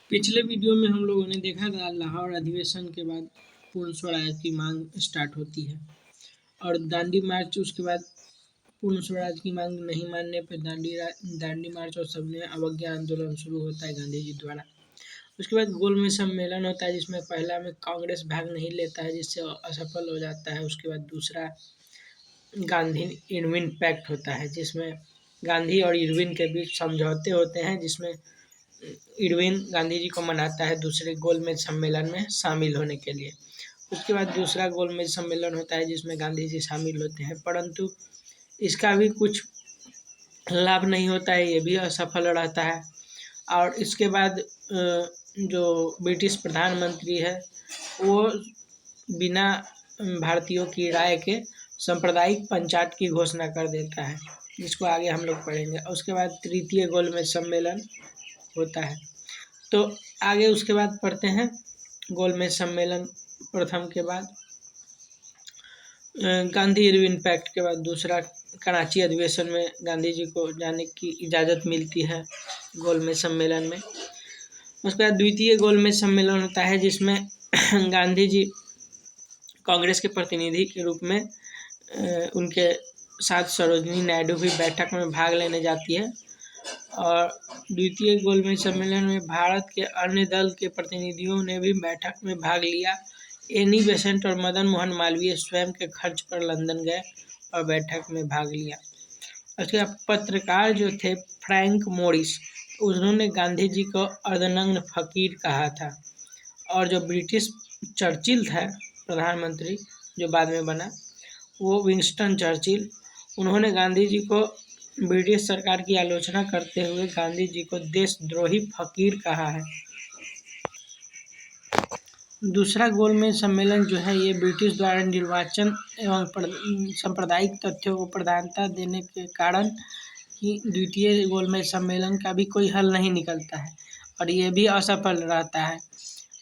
पिछले वीडियो में हम लोगों ने देखा था लाहौर अधिवेशन के बाद पूर्ण स्वराज की मांग स्टार्ट होती है और दांडी मार्च उसके बाद पूर्ण स्वराज की मांग नहीं मानने पर दांडी मार्च और सबने अवज्ञा आंदोलन शुरू होता है गांधी जी द्वारा। उसके बाद गोलमेज सम्मेलन होता है जिसमें पहला में कांग्रेस भाग नहीं लेता है जिससे असफल हो जाता है। उसके बाद दूसरा गांधी इरविन पैक्ट होता है जिसमें गांधी और इरविन के बीच समझौते होते हैं, जिसमें इरविन गांधी जी को मनाता है दूसरे गोलमेज सम्मेलन में शामिल होने के लिए। उसके बाद दूसरा गोलमेज सम्मेलन होता है जिसमें गांधी जी शामिल होते हैं, परंतु इसका भी कुछ लाभ नहीं होता है, ये भी असफल रहता है। और इसके बाद जो ब्रिटिश प्रधानमंत्री है वो बिना भारतीयों की राय के सांप्रदायिक पंचायत की घोषणा कर देता है, जिसको आगे हम लोग पढ़ेंगे। और उसके बाद तृतीय गोलमेज सम्मेलन होता है। तो आगे उसके बाद पढ़ते हैं गोलमेज सम्मेलन प्रथम के बाद गांधी इरविन पैक्ट के बाद दूसरा कराची अधिवेशन में गांधी जी को जाने की इजाज़त मिलती है गोलमेज सम्मेलन में। उसके बाद द्वितीय गोलमेज सम्मेलन होता है जिसमें गांधी जी कांग्रेस के प्रतिनिधि के रूप में उनके साथ सरोजिनी नायडू भी बैठक में भाग लेने जाती है। और द्वितीय गोलमेज सम्मेलन में भारत के अन्य दल के प्रतिनिधियों ने भी बैठक में भाग लिया। एनी बेसेंट और मदन मोहन मालवीय स्वयं के खर्च पर लंदन गए और बैठक में भाग लिया। उसके बाद पत्रकार जो थे फ्रैंक मोरिस, उन्होंने गांधी जी को अर्धनग्न फकीर कहा था। और जो ब्रिटिश चर्चिल था प्रधानमंत्री जो बाद में बना, वो विंस्टन चर्चिल, उन्होंने गांधी जी को ब्रिटिश सरकार की आलोचना करते हुए गांधी जी को देशद्रोही फकीर कहा है। दूसरा गोलमेज सम्मेलन जो है ये ब्रिटिश द्वारा निर्वाचन एवं सांप्रदायिक तथ्यों को प्रधानता देने के कारण ही द्वितीय गोलमेज सम्मेलन का भी कोई हल नहीं निकलता है और ये भी असफल रहता है।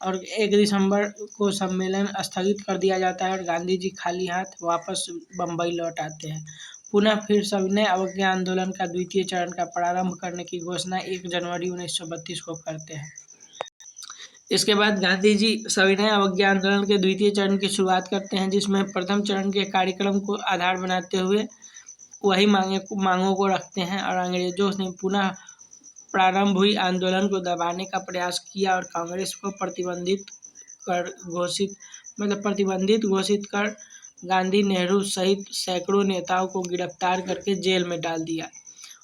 और 1 दिसंबर को सम्मेलन स्थगित कर दिया जाता है और गांधी जी खाली हाथ वापस बम्बई लौट आते हैं। पुनः फिर सविनय अवज्ञा आंदोलन का द्वितीय चरण का प्रारंभ करने की घोषणा 1 जनवरी 1932 को करते हैं। इसके बाद गांधी जी सविनय अवज्ञा आंदोलन के द्वितीय चरण की शुरुआत करते हैं, जिसमें प्रथम चरण के कार्यक्रम को आधार बनाते हुए वही मांगों को रखते हैं और अंग्रेजों ने पुनः प्रारंभ हुई आंदोलन को दबाने का प्रयास किया और कांग्रेस को प्रतिबंधित घोषित कर गांधी, नेहरू सहित सैकड़ों नेताओं को गिरफ्तार करके जेल में डाल दिया।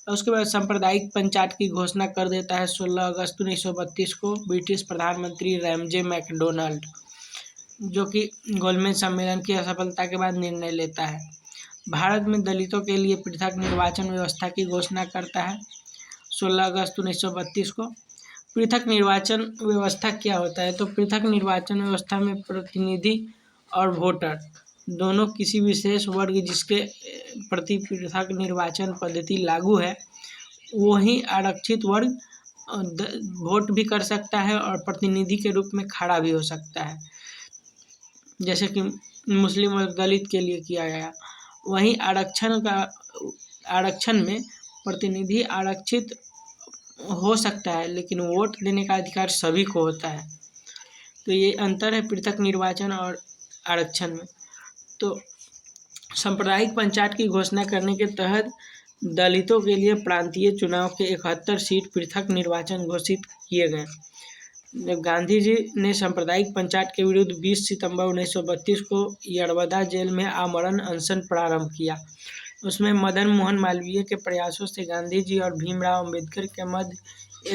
और उसके बाद सांप्रदायिक पंचायत की घोषणा कर देता है 16 अगस्त 1932 को ब्रिटिश प्रधानमंत्री रैमजे मैकडोनाल्ड, जो कि गोलमेज सम्मेलन की असफलता के बाद निर्णय लेता है। भारत में दलितों के लिए पृथक निर्वाचन व्यवस्था की घोषणा करता है 16 अगस्त 1932 को। पृथक निर्वाचन व्यवस्था क्या होता है? तो पृथक निर्वाचन व्यवस्था में प्रतिनिधि और वोटर दोनों किसी विशेष वर्ग जिसके प्रति पृथक निर्वाचन पद्धति लागू है वही आरक्षित वर्ग वोट भी कर सकता है और प्रतिनिधि के रूप में खड़ा भी हो सकता है, जैसे कि मुस्लिम और दलित के लिए किया गया। वहीं आरक्षण में प्रतिनिधि आरक्षित हो सकता है लेकिन वोट देने का अधिकार सभी को होता है। तो ये अंतर है पृथक निर्वाचन और आरक्षण में। तो सांप्रदायिक पंचायत की घोषणा करने के तहत दलितों के लिए प्रांतीय चुनाव के 71 सीट पृथक निर्वाचन घोषित किए गए। जब गांधी जी ने सांप्रदायिक पंचायत के विरुद्ध 20 सितंबर 1932 को यरवदा जेल में आमरण अनशन प्रारंभ किया। उसमें मदन मोहन मालवीय के प्रयासों से गांधी जी और भीमराव अंबेडकर के मध्य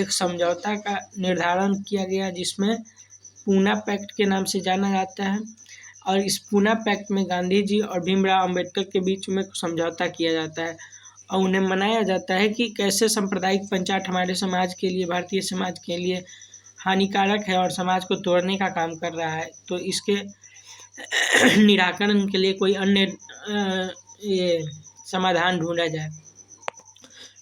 एक समझौता का निर्धारण किया गया, जिसमें पूना पैक्ट के नाम से जाना जाता है। और इस पूना पैक्ट में गांधी जी और भीमराव अंबेडकर के बीच में समझौता किया जाता है और उन्हें मनाया जाता है कि कैसे सांप्रदायिक पंचायत हमारे समाज के लिए, भारतीय समाज के लिए हानिकारक है और समाज को तोड़ने का काम कर रहा है। तो इसके निराकरण के लिए कोई अन्य ये समाधान ढूंढा जाए।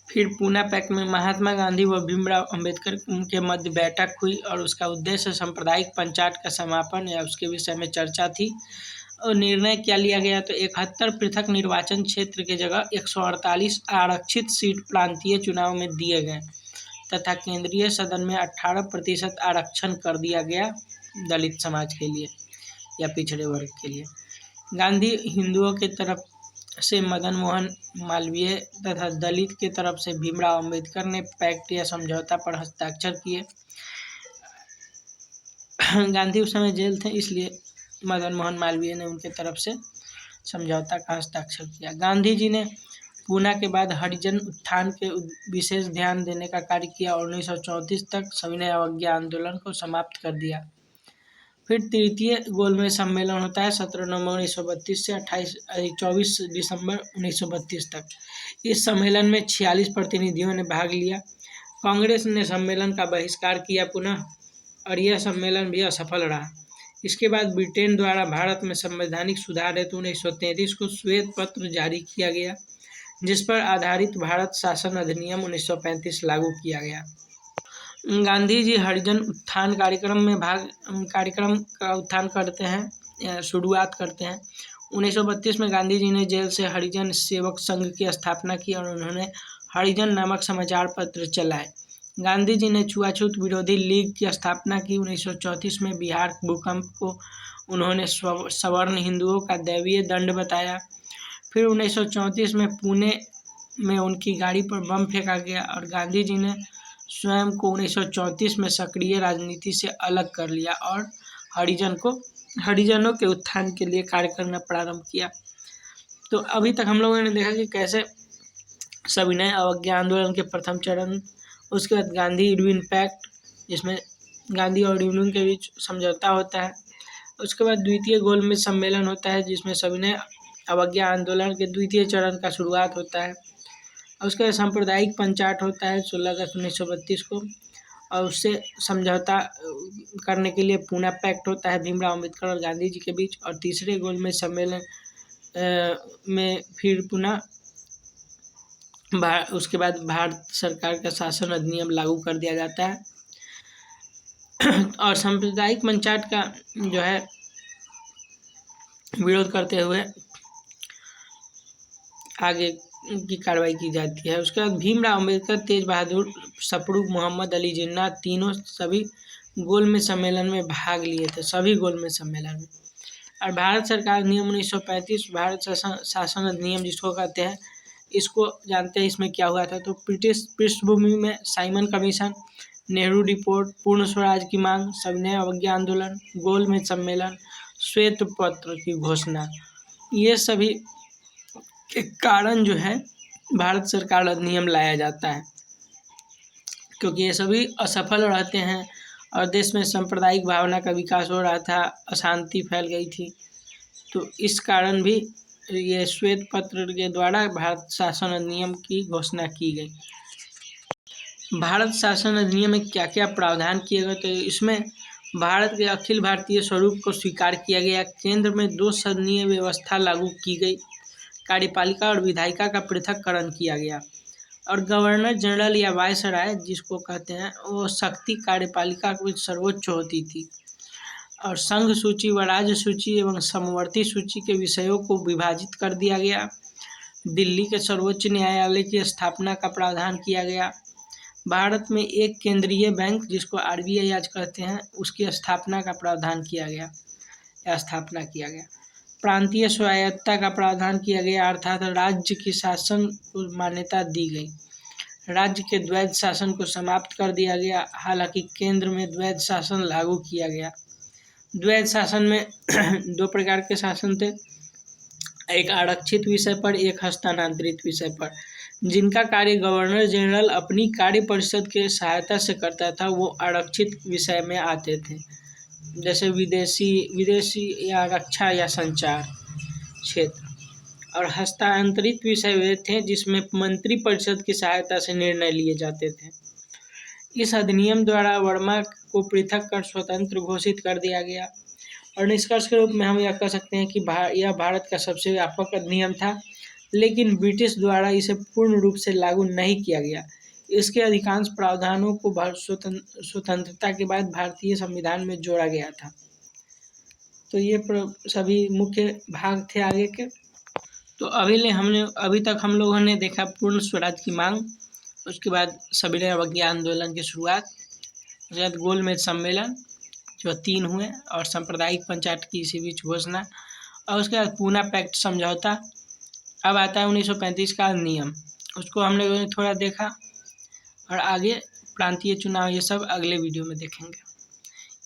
फिर पूना पैक्ट में महात्मा गांधी व भीमराव अंबेडकर के मध्य बैठक हुई और उसका उद्देश्य सांप्रदायिक पंचायत का समापन या उसके विषय में चर्चा थी। और निर्णय क्या लिया गया? तो 71 पृथक निर्वाचन क्षेत्र की जगह 148 आरक्षित सीट प्रांतीय चुनाव में दिए गए तथा केंद्रीय सदन में 18% आरक्षण कर दिया गया दलित समाज के लिए या पिछड़े वर्ग के लिए। गांधी हिंदुओं की तरफ से मदन मोहन मालवीय तथा दलित की तरफ से भीमराव अंबेडकर ने पैक्ट या समझौता पर हस्ताक्षर किए। गांधी उस समय जेल थे, इसलिए मदन मोहन मालवीय ने उनके तरफ से समझौता का हस्ताक्षर किया। गांधी जी ने पूना के बाद हरिजन उत्थान के विशेष ध्यान देने का कार्य किया और 1934 तक सविनय अवज्ञा आंदोलन को समाप्त कर दिया। फिर तृतीय गोलमेज सम्मेलन होता है 17 नवंबर 1932 से 24 दिसंबर 1932 तक। इस सम्मेलन में 46 प्रतिनिधियों ने भाग लिया। कांग्रेस ने सम्मेलन का बहिष्कार किया पुनः, और यह सम्मेलन भी असफल रहा। इसके बाद ब्रिटेन द्वारा भारत में संवैधानिक सुधार हेतु 1933 को श्वेत पत्र जारी किया गया, जिस पर आधारित भारत शासन अधिनियम 1935 लागू किया गया। गांधी जी हरिजन उत्थान कार्यक्रम का उत्थान करते हैं, शुरुआत करते हैं। 1932 में गांधी जी ने जेल से हरिजन सेवक संघ की स्थापना की और उन्होंने हरिजन नामक समाचार पत्र चलाए। गांधी जी ने छुआछूत विरोधी लीग की स्थापना की। 1934 में बिहार भूकंप को उन्होंने सवर्ण हिंदुओं का दैवीय दंड बताया। फिर 1934 में पुणे में उनकी गाड़ी पर बम फेंका गया और गांधी जी ने स्वयं को 1934 में सक्रिय राजनीति से अलग कर लिया और हरिजनों के उत्थान के लिए कार्य करना प्रारंभ किया। तो अभी तक हम लोगों ने देखा कि कैसे सविनय अवज्ञा आंदोलन के प्रथम चरण, उसके बाद गांधी इरविन पैक्ट, जिसमें गांधी और इरविन के बीच समझौता होता है। उसके बाद द्वितीय गोलमेज सम्मेलन होता है, जिसमें सविनय अवज्ञा आंदोलन के द्वितीय चरण का शुरुआत होता है। उसका सांप्रदायिक पंचायत होता है 16 अगस्त 1932 को, और उससे समझौता करने के लिए पूना पैक्ट होता है भीमराव अंबेडकर और गांधी जी के बीच। और तीसरे गोलमेज सम्मेलन में फिर पुनः उसके बाद भारत सरकार का शासन अधिनियम लागू कर दिया जाता है और सांप्रदायिक पंचायत का जो है विरोध करते हुए आगे की कार्रवाई की जाती है। उसके बाद भीमराव अंबेडकर, तेज बहादुर सप्रू, मोहम्मद अली जिन्ना तीनों सभी गोलमेज सम्मेलन में भाग लिए थे, सभी गोलमेज सम्मेलन में। और भारत सरकार नियम 1935 भारत शासन अधिनियम जिसको कहते हैं, इसको जानते हैं इसमें क्या हुआ था। तो ब्रिटिश पृष्ठभूमि में साइमन कमीशन, नेहरू रिपोर्ट, पूर्ण स्वराज की मांग, सविनय अवज्ञा आंदोलन, गोलमेज सम्मेलन, श्वेत पत्र की घोषणा, ये सभी के कारण जो है भारत सरकार अधिनियम लाया जाता है, क्योंकि ये सभी असफल रहते हैं और देश में सांप्रदायिक भावना का विकास हो रहा था, अशांति फैल गई थी। तो इस कारण भी ये श्वेत पत्र के द्वारा भारत शासन अधिनियम की घोषणा की गई। भारत शासन अधिनियम में क्या क्या प्रावधान किए गए, तो इसमें भारत के अखिल भारतीय स्वरूप को स्वीकार किया गया। केंद्र में 2 सदनीय व्यवस्था लागू की गई। कार्यपालिका और विधायिका का पृथक्करण किया गया और गवर्नर जनरल या वायसराय जिसको कहते हैं, वो शक्ति कार्यपालिका की सर्वोच्च होती थी। और संघ सूची व राज्य सूची एवं समवर्ती सूची के विषयों को विभाजित कर दिया गया। दिल्ली के सर्वोच्च न्यायालय की स्थापना का प्रावधान किया गया। भारत में एक केंद्रीय बैंक जिसको RBI आज कहते हैं, उसकी स्थापना का प्रावधान किया गया या स्थापना किया गया। प्रांतीय स्वायत्तता का प्रावधान किया गया, अर्थात राज्य की शासन को मान्यता दी गई। राज्य के द्वैध शासन को समाप्त कर दिया गया, हालांकि केंद्र में द्वैध शासन लागू किया गया। द्वैध शासन में 2 प्रकार के शासन थे, एक आरक्षित विषय पर, एक हस्तांतरित विषय पर। जिनका कार्य गवर्नर जनरल अपनी कार्य परिषद के सहायता से करता था, वो आरक्षित विषय में आते थे, जैसे विदेशी या रक्षा या संचार क्षेत्र। और हस्तांतरित विषय वे थे जिसमें मंत्री परिषद की सहायता से निर्णय लिए जाते थे। इस अधिनियम द्वारा वर्मा को पृथक कर स्वतंत्र घोषित कर दिया गया और निष्कर्ष के रूप में हम यह कह सकते हैं कि यह भारत का सबसे व्यापक अधिनियम था, लेकिन ब्रिटिश द्वारा इसे पूर्ण रूप से लागू नहीं किया गया। इसके अधिकांश प्रावधानों को स्वतंत्रता के बाद भारतीय संविधान में जोड़ा गया था। तो ये सभी मुख्य भाग थे आगे के। तो अभी तक हम लोगों ने देखा पूर्ण स्वराज की मांग, उसके बाद सविनय अवज्ञा आंदोलन की शुरुआत, उसके बाद गोलमेज सम्मेलन जो 3 हुए, और सांप्रदायिक पंचायत की इसी बीच घोषणा, और उसके बाद पूना पैक्ट समझौता। अब आता है 1935 का अधिनियम, उसको हम लोगों ने थोड़ा देखा, और आगे प्रांतीय चुनाव ये सब अगले वीडियो में देखेंगे।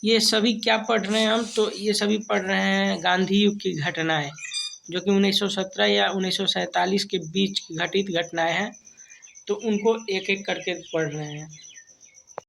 ये सभी क्या पढ़ रहे हैं हम, तो ये सभी पढ़ रहे हैं गांधी युग की घटनाएं, जो कि 1917 या 1947 के बीच की घटित घटनाएं हैं, तो उनको एक एक करके पढ़ रहे हैं।